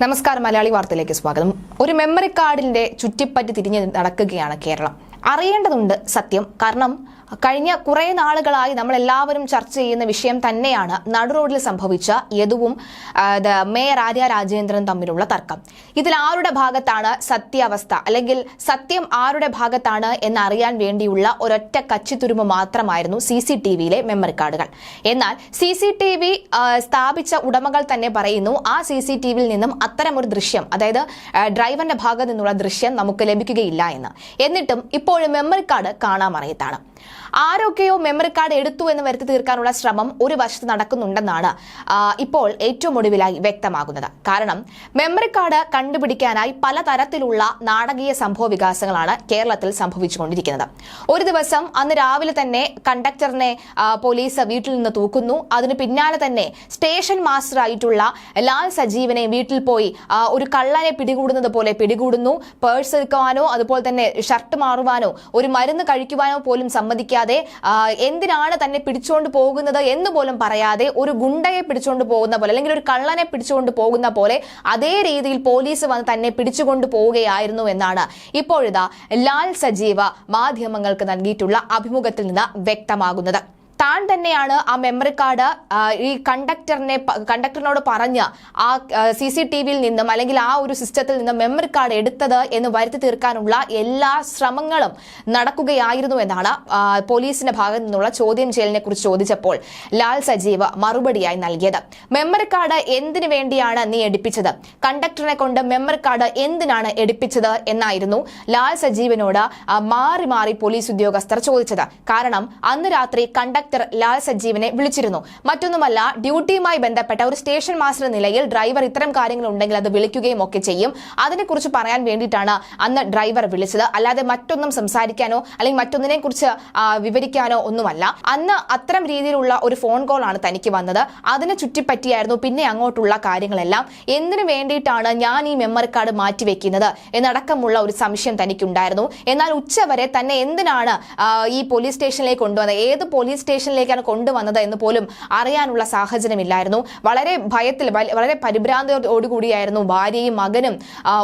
നമസ്കാരം. മലയാളി വാർത്തയിലേക്ക് സ്വാഗതം. ഒരു മെമ്മറി കാർഡിന്റെ ചുറ്റിപ്പറ്റി തിരിഞ്ഞ് നടക്കുകയാണ് കേരളം. അറിയേണ്ടതുണ്ട് സത്യം. കാരണം കഴിഞ്ഞ കുറെ നാളുകളായി നമ്മൾ എല്ലാവരും ചർച്ച ചെയ്യുന്ന വിഷയം തന്നെയാണ് നടുറോഡിൽ സംഭവിച്ച യദുവും മേയർ ആര്യ രാജേന്ദ്രൻ തമ്മിലുള്ള തർക്കം. ഇതിൽ ആരുടെ ഭാഗത്താണ് സത്യാവസ്ഥ, അല്ലെങ്കിൽ സത്യം ആരുടെ ഭാഗത്താണ് എന്നറിയാൻ വേണ്ടിയുള്ള ഒരൊറ്റ കച്ചിത്തുരുമ്പ് മാത്രമായിരുന്നു CCTVയിലെ മെമ്മറി കാർഡുകൾ. എന്നാൽ CCTV സ്ഥാപിച്ച ഉടമകൾ തന്നെ പറയുന്നു ആ CCTVയിൽ നിന്നും അത്തരമൊരു ദൃശ്യം, അതായത് ഡ്രൈവറിന്റെ ഭാഗത്ത് നിന്നുള്ള ദൃശ്യം നമുക്ക് ലഭിക്കുകയില്ല എന്ന്. എന്നിട്ടും ഇപ്പോഴും മെമ്മറി കാർഡ് കാണാമറിയത്താണ്. ആരൊക്കെയോ മെമ്മറി കാർഡ് എടുത്തു എന്ന് വരുത്തി തീർക്കാനുള്ള ശ്രമം ഒരു വശത്ത് നടക്കുന്നുണ്ടെന്നാണ് ഇപ്പോൾ ഏറ്റവും ഒടുവിലായി വ്യക്തമാകുന്നത്. കാരണം മെമ്മറി കാർഡ് കണ്ടുപിടിക്കാനായി പലതരത്തിലുള്ള നാടകീയ സംഭവ വികാസങ്ങളാണ് കേരളത്തിൽ സംഭവിച്ചുകൊണ്ടിരിക്കുന്നത്. ഒരു ദിവസം അന്ന് രാവിലെ തന്നെ കണ്ടക്ടറിനെ പോലീസ് വീട്ടിൽ നിന്ന് തൂക്കുന്നു. അതിന് പിന്നാലെ തന്നെ സ്റ്റേഷൻ മാസ്റ്റർ ആയിട്ടുള്ള ലാൽ സജീവനെ വീട്ടിൽ പോയി ഒരു കള്ളനെ പിടികൂടുന്നത് പോലെ പിടികൂടുന്നു. പേഴ്സ് എടുക്കുവാനോ അതുപോലെ തന്നെ ഷർട്ട് മാറുവാനോ ഒരു മരുന്ന് കഴിക്കുവാനോ പോലും സമ്മതിക്കാതെ, എന്തിനാണ് തന്നെ പിടിച്ചുകൊണ്ട് പോകുന്നത് എന്ന് പോലും പറയാതെ ഒരു ഗുണ്ടയെ പിടിച്ചുകൊണ്ട് പോകുന്ന പോലെ, അല്ലെങ്കിൽ ഒരു കള്ളനെ പിടിച്ചുകൊണ്ട് പോകുന്ന പോലെ അതേ രീതിയിൽ പോലീസ് വന്ന് തന്നെ പിടിച്ചുകൊണ്ട് പോവുകയായിരുന്നു എന്നാണ് ഇപ്പോഴിതാ ലാൽ സജീവ മാധ്യമങ്ങൾക്ക് നൽകിയിട്ടുള്ള അഭിമുഖത്തിൽ നിന്ന് വ്യക്തമാകുന്നത്. താൻ തന്നെയാണ് ആ മെമ്മറി കാർഡ് ഈ കണ്ടക്ടറിനോട് പറഞ്ഞ് ആ CCTVയിൽ നിന്നും അല്ലെങ്കിൽ ആ ഒരു സിസ്റ്റത്തിൽ നിന്നും മെമ്മറി കാർഡ് എടുത്തത് എന്ന് വരുത്തി തീർക്കാനുള്ള എല്ലാ ശ്രമങ്ങളും നടക്കുകയായിരുന്നു എന്നാണ് പോലീസിന്റെ ഭാഗത്തു നിന്നുള്ള ചോദ്യം ചെയ്യലിനെ കുറിച്ച് ചോദിച്ചപ്പോൾ ലാൽ സജീവ് മറുപടിയായി നൽകിയത്. മെമ്മറി കാർഡ് എന്തിനു വേണ്ടിയാണ് നീ എടുപ്പിച്ചത്, കണ്ടക്ടറിനെ കൊണ്ട് മെമ്മറി കാർഡ് എന്തിനാണ് എടുപ്പിച്ചത് എന്നായിരുന്നു ലാൽ സജീവിനോട് മാറി മാറി പോലീസ് ഉദ്യോഗസ്ഥർ ചോദിച്ചത്. കാരണം അന്ന് രാത്രി കണ്ടക്ടർ ലാൽ സജീവിനെ വിളിച്ചിരുന്നു. മറ്റൊന്നുമല്ല, ഡ്യൂട്ടിയുമായി ബന്ധപ്പെട്ട ഒരു സ്റ്റേഷൻ മാസ്റ്റർ നിലയിൽ ഡ്രൈവർ ഇത്തരം കാര്യങ്ങൾ ഉണ്ടെങ്കിൽ അത് വിളിക്കുകയും ഒക്കെ ചെയ്യും. അതിനെക്കുറിച്ച് പറയാൻ വേണ്ടിയിട്ടാണ് അന്ന് ഡ്രൈവർ വിളിച്ചത്. അല്ലാതെ മറ്റൊന്നും സംസാരിക്കാനോ അല്ലെങ്കിൽ മറ്റൊന്നിനെ കുറിച്ച് വിവരിക്കാനോ ഒന്നുമല്ല. അന്ന് അത്തരം രീതിയിലുള്ള ഒരു ഫോൺ കോൾ ആണ് തനിക്ക് വന്നത്. അതിനെ ചുറ്റിപ്പറ്റിയായിരുന്നു പിന്നെ അങ്ങോട്ടുള്ള കാര്യങ്ങളെല്ലാം. എന്തിനു വേണ്ടിയിട്ടാണ് ഞാൻ ഈ മെമ്മറി കാർഡ് മാറ്റിവെക്കുന്നത് എന്നടക്കമുള്ള ഒരു സംശയം തനിക്കുണ്ടായിരുന്നു. എന്നാൽ ഉച്ചവരെ തന്നെ എന്തിനാണ് ഈ പോലീസ് സ്റ്റേഷനിലേക്ക് കൊണ്ടുവന്നത്, ഏത് പോലീസ് സ്റ്റേഷനിലേക്കാണ് കൊണ്ടുവന്നത് എന്ന് പോലും അറിയാനുള്ള സാഹചര്യമില്ലായിരുന്നു. വളരെ ഭയത്തിൽ, വളരെ പരിഭ്രാന്തിയോടുകൂടിയായിരുന്നു ഭാര്യയും മകനും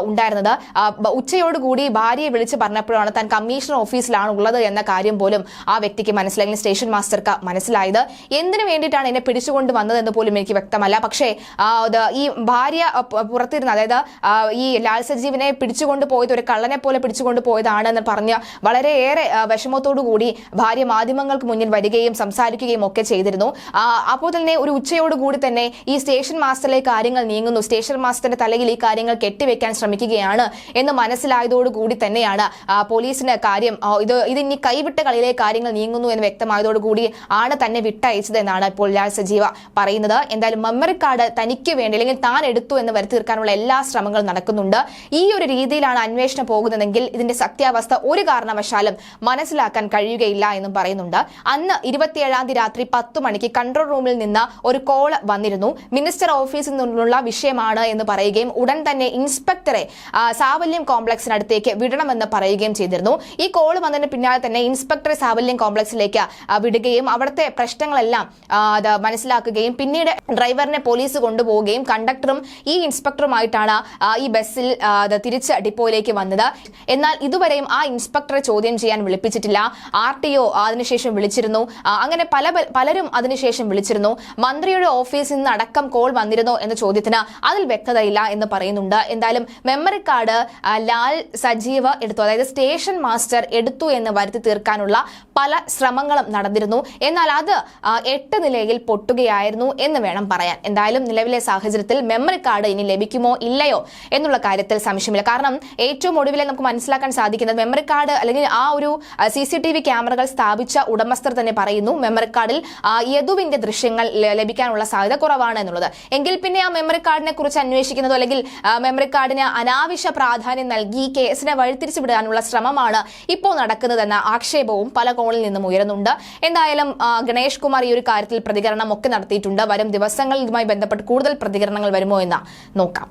ഉണ്ടായിരുന്നത്. ഉച്ചയോടുകൂടി ഭാര്യയെ വിളിച്ച് പറഞ്ഞപ്പോഴാണ് താൻ കമ്മീഷണർ ഓഫീസിലാണ് ഉള്ളത് എന്ന കാര്യം പോലും ആ വ്യക്തിക്ക് മനസ്സിലായി, സ്റ്റേഷൻ മാസ്റ്റർക്ക് മനസ്സിലായത്. എന്തിനു വേണ്ടിയിട്ടാണ് എന്നെ പിടിച്ചുകൊണ്ട് വന്നതെന്ന് പോലും എനിക്ക് വ്യക്തമല്ല. പക്ഷേ ഈ ഭാര്യ പുറത്തിരുന്ന്, അതായത് ഈ ലാൽ സജീവിനെ പിടിച്ചുകൊണ്ട് പോയത് ഒരു കള്ളനെ പോലെ പിടിച്ചുകൊണ്ട് പോയതാണ് എന്ന് പറഞ്ഞ് വളരെയേറെ വിഷമത്തോടു കൂടി ഭാര്യ മാധ്യമങ്ങൾക്ക് മുന്നിൽ വരികയും സംസാരിക്കുകയും ഒക്കെ ചെയ്തിരുന്നു. അപ്പോൾ തന്നെ ഒരു ഉച്ചയോടുകൂടി തന്നെ ഈ സ്റ്റേഷൻ മാസ്റ്ററിലേക്ക് കാര്യങ്ങൾ നീങ്ങുന്നു, സ്റ്റേഷൻ മാസ്റ്ററിന്റെ തലയിൽ ഈ കാര്യങ്ങൾ കെട്ടിവെക്കാൻ ശ്രമിക്കുകയാണ് എന്ന് മനസ്സിലായതോടുകൂടി തന്നെയാണ് പോലീസിന് കാര്യം ഇതിനി കൈവിട്ട കളിയിലെ കാര്യങ്ങൾ നീങ്ങുന്നു എന്ന് വ്യക്തമായതോടുകൂടി ആണ് തന്നെ വിട്ടയച്ചത് എന്നാണ് ഇപ്പോൾ ലാൽ സജീവ പറയുന്നത്. എന്തായാലും മെമ്മറി കാർഡ് തനിക്ക് വേണ്ടി അല്ലെങ്കിൽ താൻ എടുത്തു എന്ന് വരുത്തി തീർക്കാനുള്ള എല്ലാ ശ്രമങ്ങളും നടക്കുന്നുണ്ട്. ഈ ഒരു രീതിയിലാണ് അന്വേഷണം പോകുന്നതെങ്കിൽ ഇതിന്റെ സത്യാവസ്ഥ ഒരു കാരണവശാലും മനസ്സിലാക്കാൻ കഴിയുകയില്ല എന്നും പറയുന്നുണ്ട്. അന്ന് 27-ാം തീയതി രാത്രി 10 മണിക്ക് കൺട്രോൾ റൂമിൽ നിന്ന് ഒരു കോൾ വന്നിരുന്നു. മിനിസ്റ്റർ ഓഫീസിൽ നിന്നുള്ള വിഷയമാണ് എന്ന് പറയുകയും ഉടൻ തന്നെ ഇൻസ്പെക്ടറെ സാവല്യം കോംപ്ലക്സിനടുത്തേക്ക് വിടണമെന്ന് പറയുകയും ചെയ്തിരുന്നു. ഈ കോൾ വന്നതിന് പിന്നാലെ തന്നെ ഇൻസ്പെക്ടറെ സാവല്യം കോംപ്ലക്സിലേക്ക് വിടുകയും അവിടുത്തെ പ്രശ്നങ്ങളെല്ലാം മനസ്സിലാക്കുകയും പിന്നീട് ഡ്രൈവറിനെ പോലീസ് കൊണ്ടുപോവുകയും കണ്ടക്ടറും ഈ ഇൻസ്പെക്ടറുമായിട്ടാണ് ഈ ബസ്സിൽ തിരിച്ച് ഡിപ്പോയിലേക്ക് വന്നത്. എന്നാൽ ഇതുവരെയും ആ ഇൻസ്പെക്ടറെ ചോദ്യം ചെയ്യാൻ വിളിപ്പിച്ചിട്ടില്ല. RTO അതിനുശേഷം വിളിച്ചിരുന്നു. അങ്ങനെ പലരും അതിനുശേഷം വിളിച്ചിരുന്നു. മന്ത്രിയുടെ ഓഫീസിൽ നിന്ന് അടക്കം കോൾ വന്നിരുന്നോ എന്ന ചോദ്യത്തിന് അതിൽ വ്യക്തതയില്ല എന്ന് പറയുന്നുണ്ട്. എന്തായാലും മെമ്മറി കാർഡ് ലാൽ സജീവ് എടുത്തു, അതായത് സ്റ്റേഷൻ മാസ്റ്റർ എടുത്തു എന്ന് വരുത്തി തീർക്കാനുള്ള പല ശ്രമങ്ങളും നടന്നിരുന്നു. എന്നാൽ അത് 8 നിലയിൽ പൊട്ടുകയായിരുന്നു എന്ന് വേണം പറയാൻ. എന്തായാലും നിലവിലെ സാഹചര്യത്തിൽ മെമ്മറി കാർഡ് ഇനി ലഭിക്കുമോ ഇല്ലയോ എന്നുള്ള കാര്യത്തിൽ സംശയമില്ല. കാരണം ഏറ്റവും ഒടുവിലെ നമുക്ക് മനസ്സിലാക്കാൻ സാധിക്കുന്നത് മെമ്മറി കാർഡ് അല്ലെങ്കിൽ ആ ഒരു CCTV ക്യാമറകൾ സ്ഥാപിച്ച ഉടമസ്ഥർ തന്നെ പറയുന്നു മെമ്മറി കാർഡിൽ യദുവിന്റെ ദൃശ്യങ്ങൾ ലഭിക്കാനുള്ള സാധ്യത കുറവാണ് എന്നുള്ളത്. എങ്കിൽ പിന്നെ ആ മെമ്മറി കാർഡിനെ കുറിച്ച് അന്വേഷിക്കുന്നതോ അല്ലെങ്കിൽ മെമ്മറി കാർഡിന് അനാവശ്യ പ്രാധാന്യം നൽകി കേസിനെ വഴിതിരിച്ചു വിടാനുള്ള ശ്രമമാണ് ഇപ്പോൾ നടക്കുന്നതെന്ന ആക്ഷേപവും പല കോണിൽ നിന്നും ഉയരുന്നുണ്ട്. എന്തായാലും ഗണേഷ് കുമാർ ഈ ഒരു കാര്യത്തിൽ പ്രതികരണം ഒക്കെ നടത്തിയിട്ടുണ്ട്. വരും ദിവസങ്ങളിൽ ഇതുമായി ബന്ധപ്പെട്ട് കൂടുതൽ പ്രതികരണങ്ങൾ വരുമോ എന്ന് നോക്കാം.